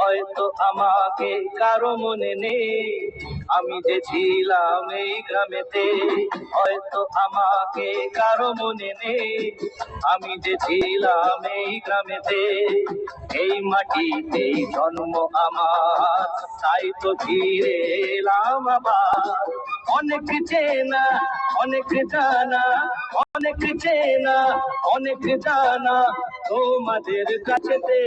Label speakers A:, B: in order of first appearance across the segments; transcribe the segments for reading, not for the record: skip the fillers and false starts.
A: হয়তো আমাকে কারো মনে নেই, আমি যে ছিলাম এই গ্রামেতে। হয়তো আমাকে কারো মনে নেই, আমি যে ছিলাম এই গ্রামেতে। এই মাটিতেই জন্ম আমার, তাই তো ফিরে এলাম আবার। অনেক চেনা, অনেক জানা, অনেক চেনা, অনেক জানা তোমাদের কাছেতে।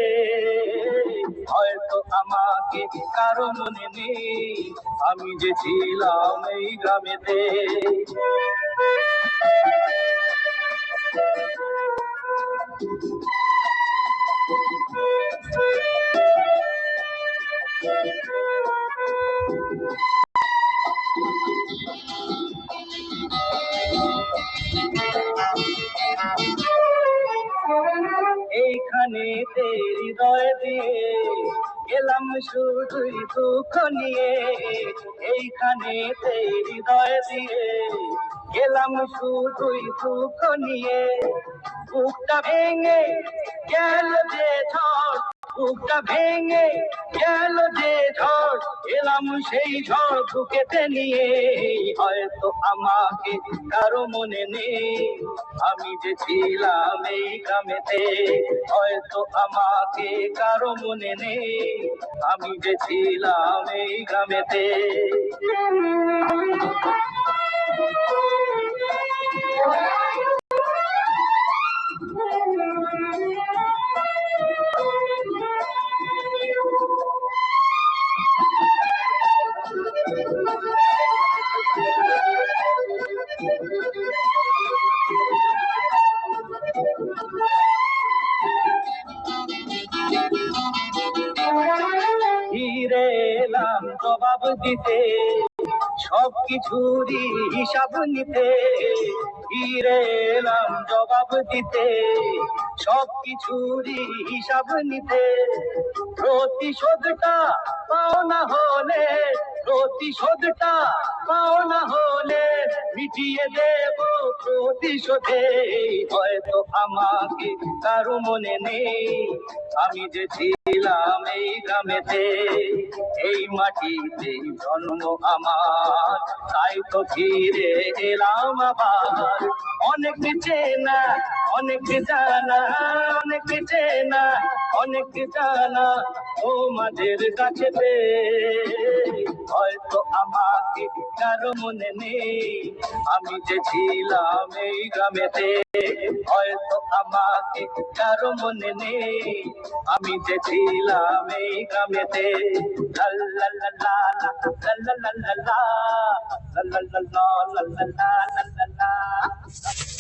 A: হয়তো আমাকে কারো মনে নেই, আমি যে ছিলাম এই গ্রামেতে। এইখানে হৃদয় দিয়ে এলাম শুধুই দুঃখ নিয়ে। এইখানে হৃদয় দিয়ে এলাম শুধুই দুঃখ নিয়ে। বুকটা ভেঙে গেল যে ঝড়, বুকটা ভেঙে গেল যে ঝড়, এলাম সেই ঝড় বুকেতে নিয়ে। হয়তো আমাকে কারো মনে নেই, আমি যে ছিলাম এই গ্রামেতে। হয়তো আমাকে কারো মনে নেই, আমি যে ছিলাম এই গ্রামেতে। ফিরে এলাম জবাব দিতে, সবকিছুরই হিসাব নিতে। ফিরে এলাম জবাব দিতে, সবকিছুরই হিসাব নিতে। প্রতিশোধটা পাওনা হলে, প্রতিশোধটা পাওনা হলে মিটিয়ে দেব প্রতিশোধে। হয়তো আমাকে কারো মনে নেই, আমি যে ছিলাম এই গ্রামেতে। এই মাটিতে জন্ম আমার, তাই তো ফিরে এলাম আবার। অনেক চেনা, অনেক জানা, অনেক চেনা, অনেক জানা তোমাদের কাছেতে। হয়তো আমাকে কারো মনে নেই, আমি যে ছিলাম এই গ্রামেতে। হয়তো আমাকে কারো মনে নেই, আমি যে ছিলাম এই গ্রামেতে। লা লা লা লা লা লা লা লা লা লা লা লা লা লা লা লা লা লা।